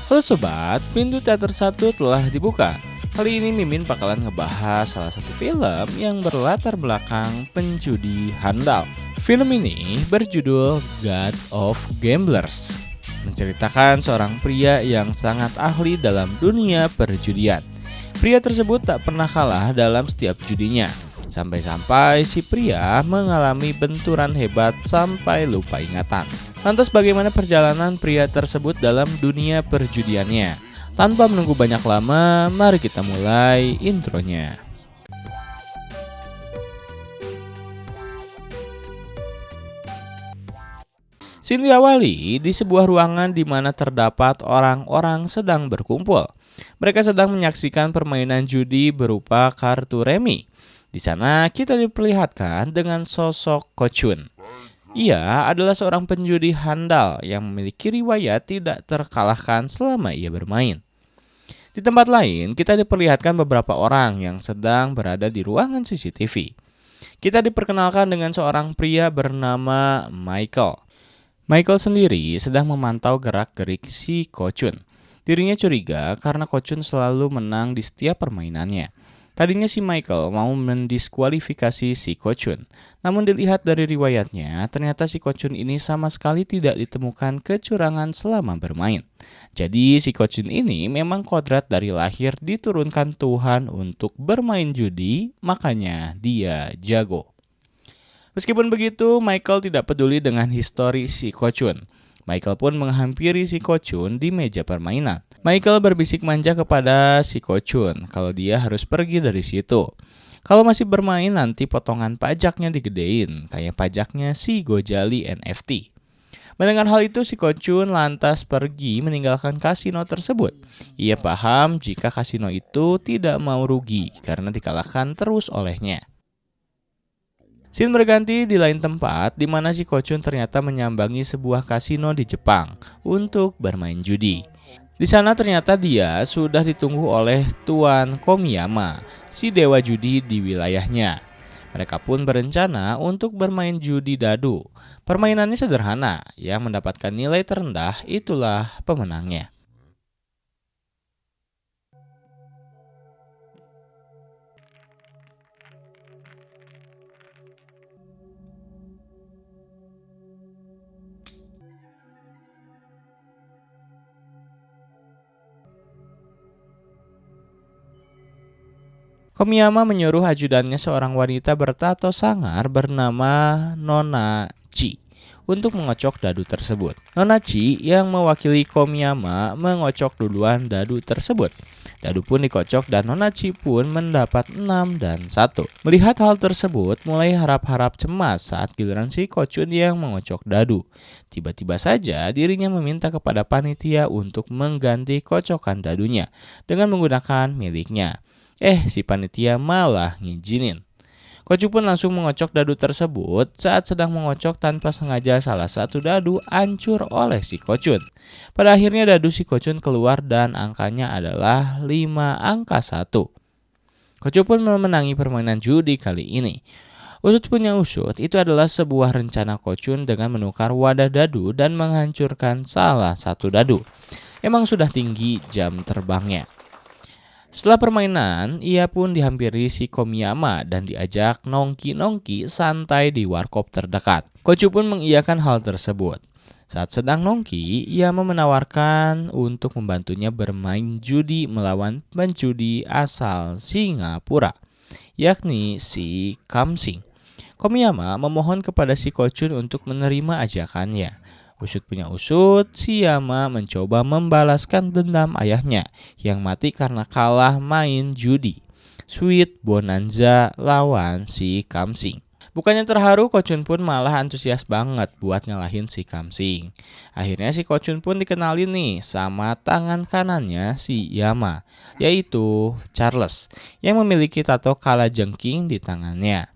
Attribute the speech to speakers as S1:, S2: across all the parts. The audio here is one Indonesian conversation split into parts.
S1: Halo sobat, pintu teater satu telah dibuka. Kali ini Mimin bakalan ngebahas salah satu film yang berlatar belakang penjudi handal. Film ini berjudul God of Gamblers, menceritakan seorang pria yang sangat ahli dalam dunia perjudian. Pria tersebut tak pernah kalah dalam setiap judinya, sampai-sampai si pria mengalami benturan hebat sampai lupa ingatan. Lantas bagaimana perjalanan pria tersebut dalam dunia perjudiannya? Tanpa menunggu banyak lama, mari kita mulai intronya. Scene diawali di sebuah ruangan di mana terdapat orang-orang sedang berkumpul. Mereka sedang menyaksikan permainan judi berupa kartu remi. Di sana kita diperlihatkan dengan sosok Ko Chun. Ia adalah seorang penjudi handal yang memiliki riwayat tidak terkalahkan selama ia bermain. Di tempat lain, kita diperlihatkan beberapa orang yang sedang berada di ruangan CCTV. Kita diperkenalkan dengan seorang pria bernama Michael. Michael sendiri sedang memantau gerak-gerik si Ko Chun. Dirinya curiga karena Ko Chun selalu menang di setiap permainannya. Tadinya si Michael mau mendiskualifikasi si Ko Chun. Namun dilihat dari riwayatnya, ternyata si Ko Chun ini sama sekali tidak ditemukan kecurangan selama bermain. Jadi si Ko Chun ini memang kodrat dari lahir diturunkan Tuhan untuk bermain judi, makanya dia jago. Meskipun begitu, Michael tidak peduli dengan histori si Ko Chun. Michael pun menghampiri si Ko Chun di meja permainan. Michael berbisik manja kepada si Ko Chun kalau dia harus pergi dari situ. Kalau masih bermain nanti potongan pajaknya digedein, kayak pajaknya si Gojali NFT. Mendengar hal itu si Ko Chun lantas pergi meninggalkan kasino tersebut. Ia paham jika kasino itu tidak mau rugi karena dikalahkan terus olehnya. Scene berganti di lain tempat di mana si Ko Chun ternyata menyambangi sebuah kasino di Jepang untuk bermain judi. Di sana ternyata dia sudah ditunggu oleh Tuan Komiyama, si dewa judi di wilayahnya. Mereka pun berencana untuk bermain judi dadu. Permainannya sederhana, yang mendapatkan nilai terendah itulah pemenangnya. Komiyama menyuruh ajudannya seorang wanita bertato sangar bernama Nona Chi untuk mengocok dadu tersebut. Nona Chi yang mewakili Komiyama mengocok duluan dadu tersebut. Dadu pun dikocok dan Nona Chi pun mendapat 6 dan 1. Melihat hal tersebut, mulai harap-harap cemas saat giliran si Ko Chun yang mengocok dadu. Tiba-tiba saja dirinya meminta kepada panitia untuk mengganti kocokan dadunya dengan menggunakan miliknya. Si panitia malah ngizinin. Ko Chun pun langsung mengocok dadu tersebut. Saat sedang mengocok tanpa sengaja salah satu dadu hancur oleh si Ko Chun. Pada akhirnya dadu si Ko Chun keluar dan angkanya adalah 5 angka 1. Ko Chun pun memenangi permainan judi kali ini. Usut punya usut, itu adalah sebuah rencana Ko Chun dengan menukar wadah dadu dan menghancurkan salah satu dadu. Emang sudah tinggi jam terbangnya. Setelah permainan, ia pun dihampiri si Komiyama dan diajak nongki-nongki santai di warkop terdekat. Ko Chun pun mengiyakan hal tersebut. Saat sedang nongki, ia menawarkan untuk membantunya bermain judi melawan penjudi asal Singapura, yakni si Kamsing. Komiyama memohon kepada si Ko Chun untuk menerima ajakannya. Usut punya usut, si Yama mencoba membalaskan dendam ayahnya yang mati karena kalah main judi Sweet Bonanza lawan si Kamsing. Bukannya terharu, Ko Chun pun malah antusias banget buat ngalahin si Kamsing. Akhirnya si Ko Chun pun dikenalin nih sama tangan kanannya si Yama, yaitu Charles, yang memiliki tato kalajengking di tangannya.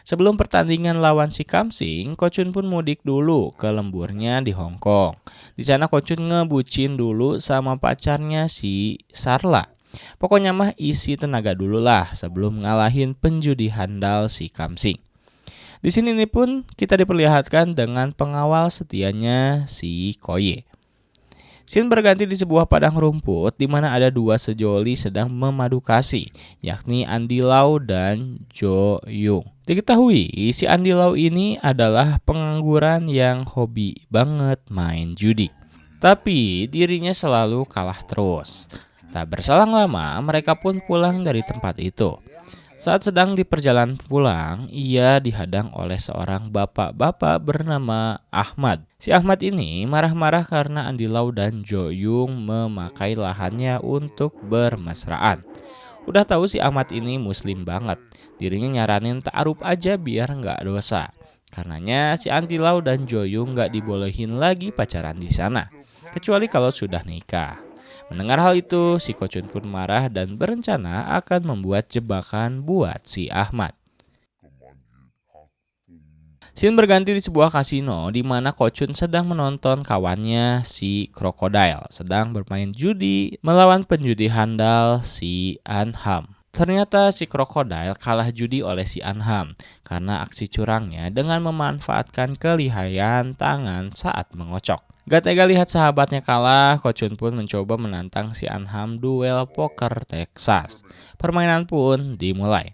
S1: Sebelum pertandingan lawan si Kamsing, Ko Chun pun mudik dulu ke lemburnya di Hong Kong. Di sana Ko Chun ngebucin dulu sama pacarnya si Sarla. Pokoknya mah isi tenaga dulu lah sebelum ngalahin penjudi handal si Kamsing. Di sini pun kita diperlihatkan dengan pengawal setianya si Koye. Scene berganti di sebuah padang rumput di mana ada dua sejoli sedang memadu kasih, yakni Andy Lau dan Jo Young. Diketahui si Andy Lau ini adalah pengangguran yang hobi banget main judi. Tapi dirinya selalu kalah terus. Tak berselang lama, mereka pun pulang dari tempat itu. Saat sedang di perjalanan pulang, ia dihadang oleh seorang bapak-bapak bernama Ahmad. Si Ahmad ini marah-marah karena Andy Lau dan Jo Young memakai lahannya untuk bermesraan. Udah tahu si Ahmad ini muslim banget. Dirinya nyaranin ta'aruf aja biar nggak dosa. Karenanya si Andy Lau dan Jo Young nggak dibolehin lagi pacaran di sana, kecuali kalau sudah nikah. Mendengar hal itu, si Kochun pun marah dan berencana akan membuat jebakan buat si Ahmad. Scene berganti di sebuah kasino di mana Kochun sedang menonton kawannya si Crocodile sedang bermain judi melawan penjudi handal si Anham. Ternyata si Crocodile kalah judi oleh si Anham karena aksi curangnya dengan memanfaatkan kelihayan tangan saat mengocok. Gak tega lihat sahabatnya kalah, Kochun pun mencoba menantang si Anham duel poker Texas. Permainan pun dimulai.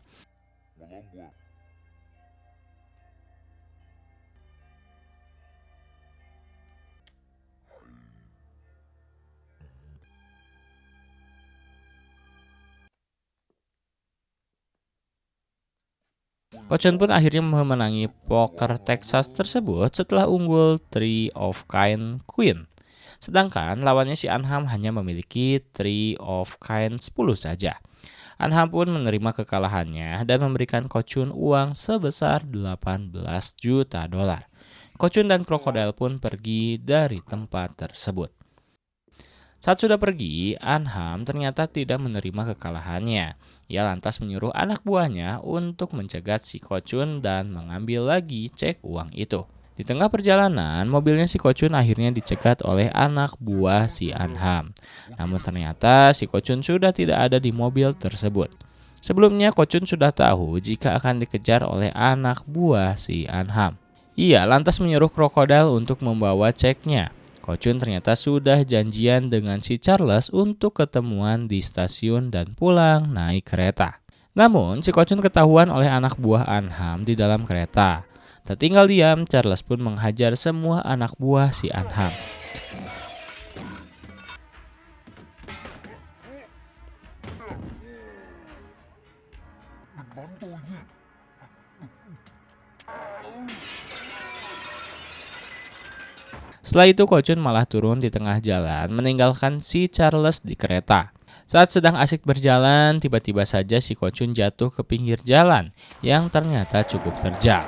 S1: Kochun pun akhirnya memenangi poker Texas tersebut setelah unggul 3 of Kind Queen. Sedangkan lawannya si Anham hanya memiliki 3 of Kind 10 saja. Anham pun menerima kekalahannya dan memberikan Kochun uang sebesar 18 juta dolar. Kochun dan Crocodile pun pergi dari tempat tersebut. Saat sudah pergi, Anham ternyata tidak menerima kekalahannya. Ia lantas menyuruh anak buahnya untuk mencegat si Kochun dan mengambil lagi cek uang itu. Di tengah perjalanan, mobilnya si Kochun akhirnya dicegat oleh anak buah si Anham. Namun ternyata si Kochun sudah tidak ada di mobil tersebut. Sebelumnya Kochun sudah tahu jika akan dikejar oleh anak buah si Anham. Ia lantas menyuruh Crocodile untuk membawa ceknya. Kochun ternyata sudah janjian dengan si Charles untuk ketemuan di stasiun dan pulang naik kereta. Namun, si Kochun ketahuan oleh anak buah Anham di dalam kereta. Tak tinggal diam, Charles pun menghajar semua anak buah si Anham. Setelah itu Kochun malah turun di tengah jalan meninggalkan si Charles di kereta. Saat sedang asik berjalan, tiba-tiba saja si Kochun jatuh ke pinggir jalan yang ternyata cukup terjal.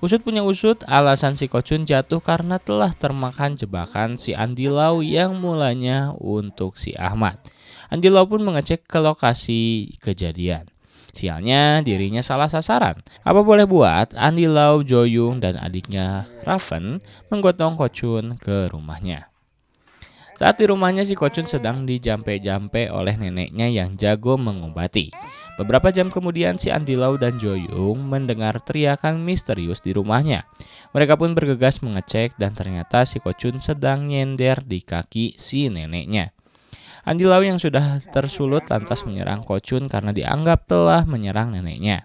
S1: Usut punya usut, alasan si Kochun jatuh karena telah termakan jebakan si Andy Lau yang mulanya untuk si Ahmad. Andy Lau pun mengecek ke lokasi kejadian. Sialnya dirinya salah sasaran. Apa boleh buat, Andy Lau, Jo Young, dan adiknya Raven menggotong Kochun ke rumahnya. Saat di rumahnya si Kochun sedang dijampe-jampe oleh neneknya yang jago mengobati. Beberapa jam kemudian si Andy Lau dan Jo Young mendengar teriakan misterius di rumahnya. Mereka pun bergegas mengecek dan ternyata si Kochun sedang nyender di kaki si neneknya. Andy Lau yang sudah tersulut lantas menyerang Kochun karena dianggap telah menyerang neneknya.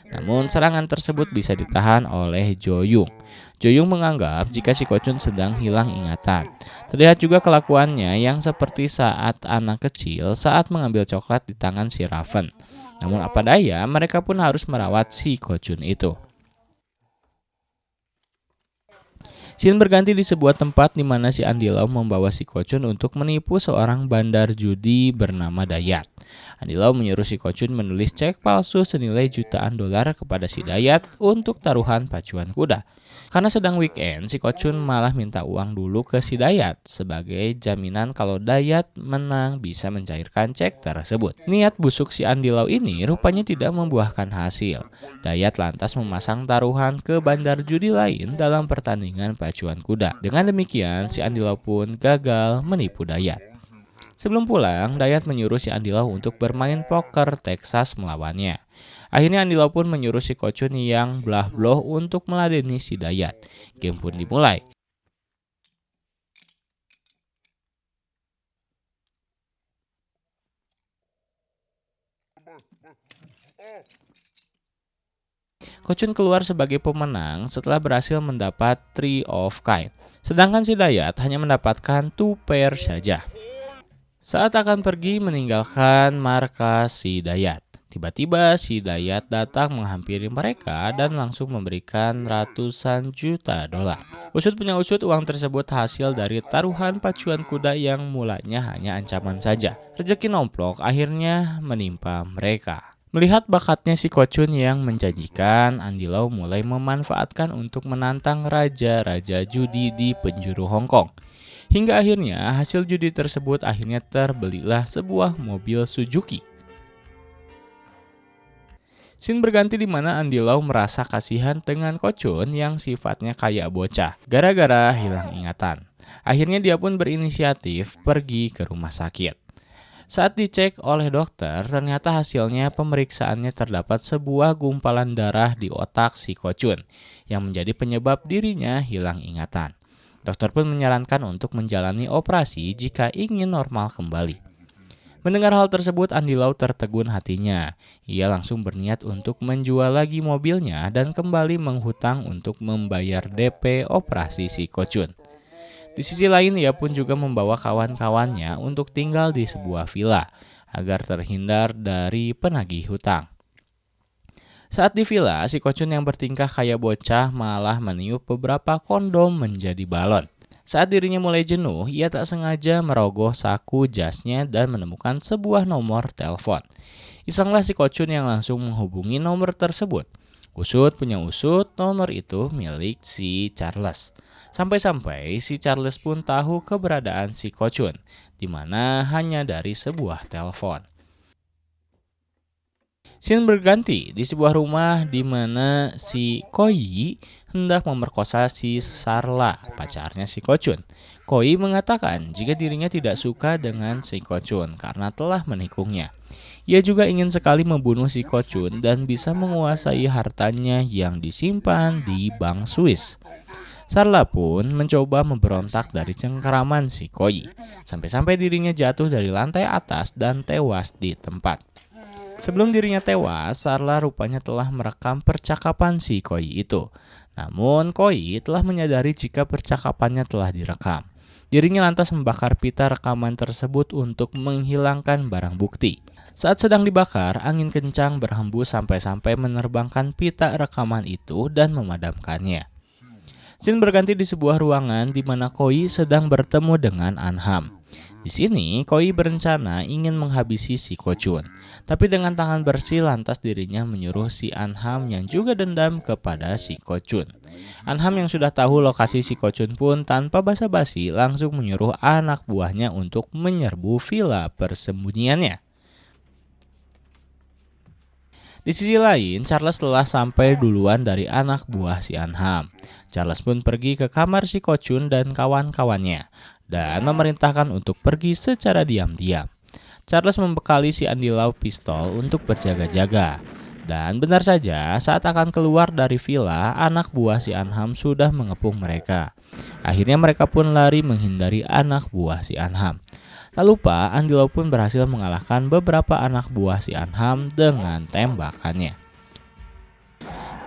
S1: Namun serangan tersebut bisa ditahan oleh Jo Young. Jo Young menganggap jika si Kochun sedang hilang ingatan. Terlihat juga kelakuannya yang seperti saat anak kecil saat mengambil coklat di tangan si Raven. Namun apa daya, mereka pun harus merawat si Kochun itu. Scene berganti di sebuah tempat di mana si Andy Lau membawa si Kochun untuk menipu seorang bandar judi bernama Dayat. Andy Lau menyuruh si Kochun menulis cek palsu senilai jutaan dolar kepada si Dayat untuk taruhan pacuan kuda. Karena sedang weekend, si Kochun malah minta uang dulu ke si Dayat sebagai jaminan kalau Dayat menang bisa mencairkan cek tersebut. Niat busuk si Andy Lau ini rupanya tidak membuahkan hasil. Dayat lantas memasang taruhan ke bandar judi lain dalam pertandingan pacuan kuda. Dengan demikian, si Andy Lau pun gagal menipu Dayat. Sebelum pulang, Dayat menyuruh si Andy Lau untuk bermain poker Texas melawannya. Akhirnya Andy Lau pun menyuruh si Kochun yang blah-bloh untuk meladeni si Dayat. Game pun dimulai. Kochun keluar sebagai pemenang setelah berhasil mendapat Three of Kind. Sedangkan si Dayat hanya mendapatkan two pair saja. Saat akan pergi meninggalkan markas si Dayat, tiba-tiba si Dayat datang menghampiri mereka dan langsung memberikan ratusan juta dolar. Usut punya usut, uang tersebut hasil dari taruhan pacuan kuda yang mulanya hanya ancaman saja. Rezeki nomplok akhirnya menimpa mereka. Melihat bakatnya si Kochun yang menjanjikan, Andy Lau mulai memanfaatkan untuk menantang raja-raja judi di penjuru Hong Kong. Hingga akhirnya hasil judi tersebut akhirnya terbelilah sebuah mobil Suzuki. Scene berganti di mana Andy Lau merasa kasihan dengan Kochun yang sifatnya kayak bocah, gara-gara hilang ingatan. Akhirnya dia pun berinisiatif pergi ke rumah sakit. Saat dicek oleh dokter, ternyata hasilnya pemeriksaannya terdapat sebuah gumpalan darah di otak si Kochun yang menjadi penyebab dirinya hilang ingatan. Dokter pun menyarankan untuk menjalani operasi jika ingin normal kembali. Mendengar hal tersebut, Andy Lau tertegun hatinya. Ia langsung berniat untuk menjual lagi mobilnya dan kembali menghutang untuk membayar DP operasi si Kochun. Di sisi lain, ia pun juga membawa kawan-kawannya untuk tinggal di sebuah villa agar terhindar dari penagih hutang. Saat di villa, si Kochun yang bertingkah kayak bocah malah meniup beberapa kondom menjadi balon. Saat dirinya mulai jenuh, ia tak sengaja merogoh saku jasnya dan menemukan sebuah nomor telepon. Isenglah si Kochun yang langsung menghubungi nomor tersebut. Usut punya usut, nomor itu milik si Charles. Sampai-sampai si Charles pun tahu keberadaan si Kochun, di mana hanya dari sebuah telepon. Scene berganti di sebuah rumah di mana si Koi hendak memerkosa si Sarla, pacarnya si Kochun. Koi mengatakan jika dirinya tidak suka dengan si Kochun karena telah menikungnya. Ia juga ingin sekali membunuh si Kochun dan bisa menguasai hartanya yang disimpan di bank Swiss. Sarla pun mencoba memberontak dari cengkeraman si Koi, sampai-sampai dirinya jatuh dari lantai atas dan tewas di tempat. Sebelum dirinya tewas, Sarla rupanya telah merekam percakapan si Koi itu. Namun Koi telah menyadari jika percakapannya telah direkam. Dirinya lantas membakar pita rekaman tersebut untuk menghilangkan barang bukti. Saat sedang dibakar, angin kencang berhembus sampai-sampai menerbangkan pita rekaman itu dan memadamkannya. Scene berganti di sebuah ruangan di mana Koi sedang bertemu dengan Anham. Di sini, Koi berencana ingin menghabisi si Kochun. Tapi dengan tangan bersih lantas dirinya menyuruh si Anham yang juga dendam kepada si Kochun. Anham yang sudah tahu lokasi si Kochun pun tanpa basa-basi langsung menyuruh anak buahnya untuk menyerbu villa persembunyiannya. Di sisi lain, Charles telah sampai duluan dari anak buah si Anham. Charles pun pergi ke kamar si Kochun dan kawan-kawannya dan memerintahkan untuk pergi secara diam-diam. Charles membekali si Andy Lau pistol untuk berjaga-jaga. Dan benar saja, saat akan keluar dari villa, anak buah si Anham sudah mengepung mereka. Akhirnya mereka pun lari menghindari anak buah si Anham. Tak lupa, Andy Lau pun berhasil mengalahkan beberapa anak buah si Anham dengan tembakannya.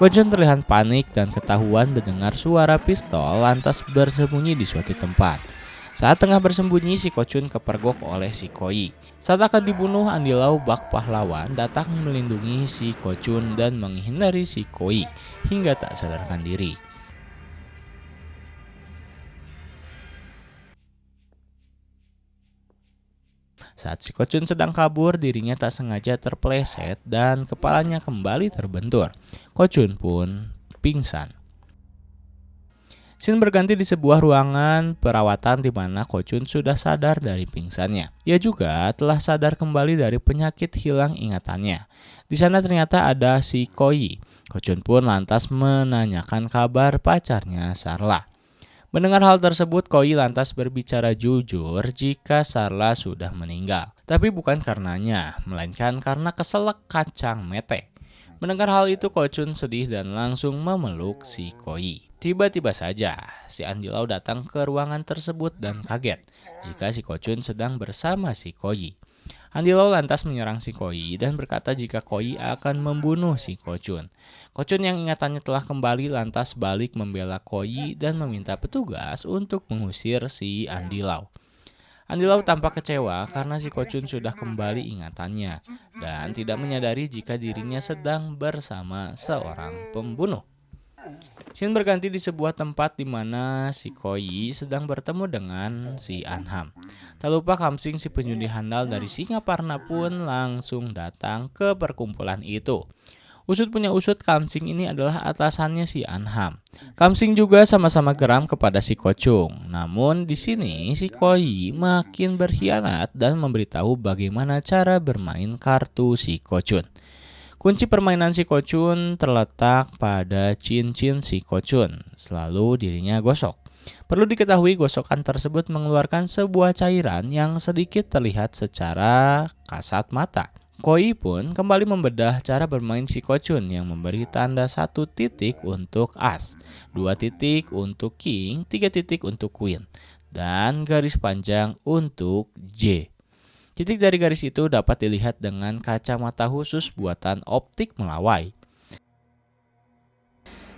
S1: Kochun terlihat panik dan ketahuan mendengar suara pistol lantas bersembunyi di suatu tempat. Saat tengah bersembunyi, si Kochun kepergok oleh si Koi. Saat akan dibunuh, Andy Lau bak pahlawan datang melindungi si Kochun dan menghindari si Koi hingga tak sadarkan diri. Saat si Kochun sedang kabur, dirinya tak sengaja terpeleset dan kepalanya kembali terbentur. Kochun pun pingsan. Scene berganti di sebuah ruangan perawatan di mana Kochun sudah sadar dari pingsannya. Ia juga telah sadar kembali dari penyakit hilang ingatannya. Di sana ternyata ada si Koi. Kochun pun lantas menanyakan kabar pacarnya Sarla. Mendengar hal tersebut, Koi lantas berbicara jujur jika Sarla sudah meninggal. Tapi bukan karenanya, melainkan karena keselak kacang mete. Mendengar hal itu, Kochun sedih dan langsung memeluk si Koi. Tiba-tiba saja, si Andy Lau datang ke ruangan tersebut dan kaget jika si Kochun sedang bersama si Koi. Andilau lantas menyerang si Koi dan berkata jika Koi akan membunuh si Kochun. Kochun yang ingatannya telah kembali lantas balik membela Koi dan meminta petugas untuk mengusir si Andilau. Andilau tampak kecewa karena si Kochun sudah kembali ingatannya dan tidak menyadari jika dirinya sedang bersama seorang pembunuh. Scene berganti di sebuah tempat di mana si Koi sedang bertemu dengan si Anham. Tak lupa Kamsing si penjudi handal dari Singaparna pun langsung datang ke perkumpulan itu. Usut punya usut, Kamsing ini adalah atasannya si Anham. Kamsing juga sama-sama geram kepada si Kochung. Namun di sini si Koi makin berkhianat dan memberitahu bagaimana cara bermain kartu si Kochun. Kunci permainan si Kochun terletak pada cincin si Kochun, selalu dirinya gosok. Perlu diketahui gosokan tersebut mengeluarkan sebuah cairan yang sedikit terlihat secara kasat mata. Koi pun kembali membedah cara bermain si Kochun yang memberi tanda 1 titik untuk as, 2 titik untuk king, 3 titik untuk queen, dan garis panjang untuk J. Titik dari garis itu dapat dilihat dengan kacamata khusus buatan optik melawai.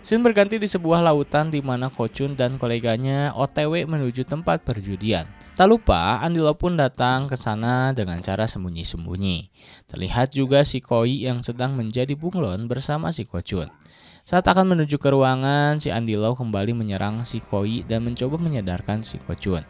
S1: Scene berganti di sebuah lautan di mana Kochun dan koleganya OTW menuju tempat perjudian. Tak lupa, Andilau pun datang ke sana dengan cara sembunyi-sembunyi. Terlihat juga si Koi yang sedang menjadi bunglon bersama si Kochun. Saat akan menuju ke ruangan, si Andilau kembali menyerang si Koi dan mencoba menyadarkan si Kochun.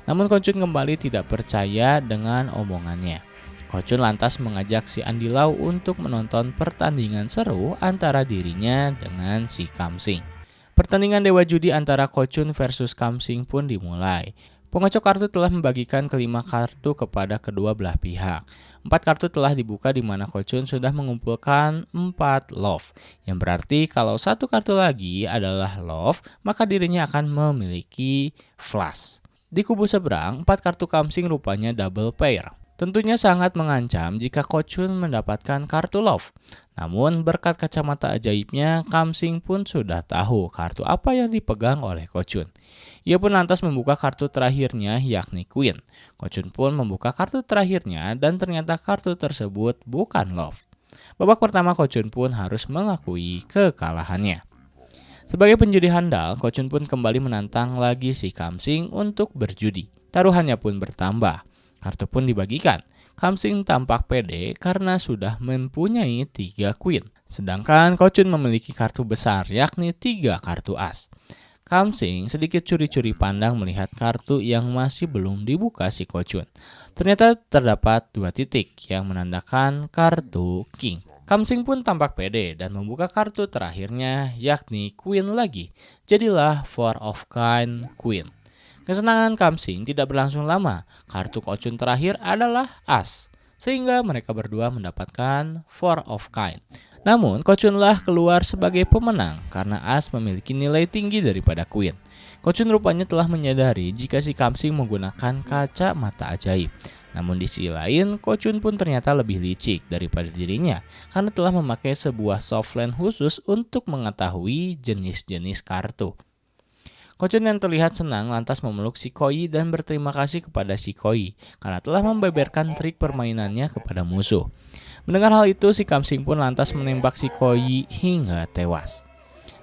S1: Namun Kochun kembali tidak percaya dengan omongannya. Kochun lantas mengajak si Andilau untuk menonton pertandingan seru antara dirinya dengan si Kamsing. Pertandingan dewa judi antara Kochun versus Kamsing pun dimulai. Pengocok kartu telah membagikan kelima kartu kepada kedua belah pihak. 4 kartu telah dibuka di mana Kochun sudah mengumpulkan 4 love. Yang berarti kalau 1 kartu lagi adalah love, maka dirinya akan memiliki flush. Di kubu seberang, 4 kartu Kamsing rupanya double pair. Tentunya sangat mengancam jika Kochun mendapatkan kartu love. Namun berkat kacamata ajaibnya, Kamsing pun sudah tahu kartu apa yang dipegang oleh Kochun. Ia pun lantas membuka kartu terakhirnya yakni queen. Kochun pun membuka kartu terakhirnya dan ternyata kartu tersebut bukan love. Babak pertama Kochun pun harus mengakui kekalahannya. Sebagai penjudi handal, Kochun pun kembali menantang lagi si Kamsing untuk berjudi. Taruhannya pun bertambah. Kartu pun dibagikan. Kamsing tampak pede karena sudah mempunyai 3 queen. Sedangkan Kochun memiliki kartu besar yakni 3 kartu as. Kamsing sedikit curi-curi pandang melihat kartu yang masih belum dibuka si Kochun. Ternyata terdapat 2 titik yang menandakan kartu king. Kamsing pun tampak pede dan membuka kartu terakhirnya yakni queen lagi. Jadilah 4 of kind queen. Kesenangan Kamsing tidak berlangsung lama. Kartu Kochun terakhir adalah as. Sehingga mereka berdua mendapatkan 4 of kind. Namun Kochunlah keluar sebagai pemenang karena as memiliki nilai tinggi daripada queen. Kochun rupanya telah menyadari jika si Kamsing menggunakan kaca mata ajaib. Namun di sisi lain, Kochun pun ternyata lebih licik daripada dirinya karena telah memakai sebuah softland khusus untuk mengetahui jenis-jenis kartu. Kochun yang terlihat senang lantas memeluk si Koi dan berterima kasih kepada si Koi karena telah membeberkan trik permainannya kepada musuh. Mendengar hal itu, si Kamsing pun lantas menembak si Koi hingga tewas.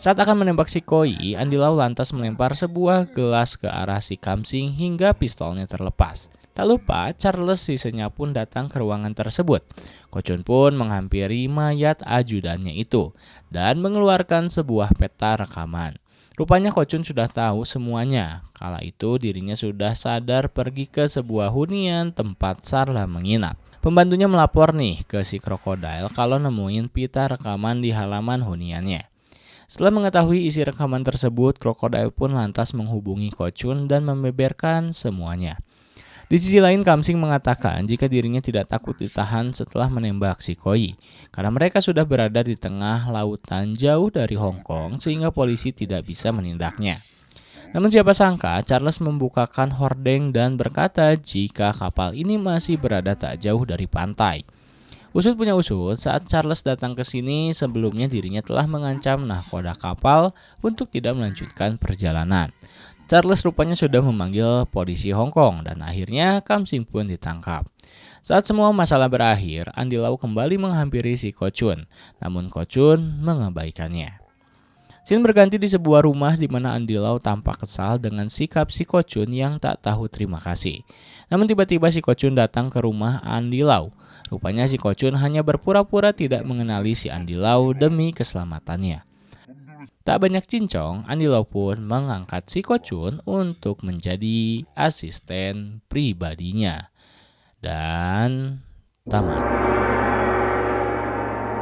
S1: Saat akan menembak si Koi, Andilau lantas melempar sebuah gelas ke arah si Kamsing hingga pistolnya terlepas. Tak lupa, Charles sisanya pun datang ke ruangan tersebut. Kochun pun menghampiri mayat ajudannya itu dan mengeluarkan sebuah peta rekaman. Rupanya Kochun sudah tahu semuanya. Kala itu dirinya sudah sadar pergi ke sebuah hunian tempat Sarla menginap. Pembantunya melapor nih ke si krokodil kalau nemuin pita rekaman di halaman huniannya. Setelah mengetahui isi rekaman tersebut, krokodil pun lantas menghubungi Kochun dan membeberkan semuanya. Di sisi lain, Kamsing mengatakan jika dirinya tidak takut ditahan setelah menembak si Koi, karena mereka sudah berada di tengah lautan jauh dari Hong Kong sehingga polisi tidak bisa menindaknya. Namun siapa sangka Charles membukakan hordeng dan berkata jika kapal ini masih berada tak jauh dari pantai. Usut punya usut, saat Charles datang ke sini sebelumnya dirinya telah mengancam nahkoda kapal untuk tidak melanjutkan perjalanan. Charles rupanya sudah memanggil polisi Hong Kong dan akhirnya Kam Sing pun ditangkap. Saat semua masalah berakhir, Andy Lau kembali menghampiri si Ko Chun, namun Ko Chun mengabaikannya. Scene berganti di sebuah rumah di mana Andy Lau tampak kesal dengan sikap si Ko Chun yang tak tahu terima kasih. Namun tiba-tiba si Ko Chun datang ke rumah Andy Lau. Rupanya si Ko Chun hanya berpura-pura tidak mengenali si Andy Lau demi keselamatannya. Tak banyak cincong, Andy Lau pun mengangkat si Ko Chun untuk menjadi asisten pribadinya. Dan tamat.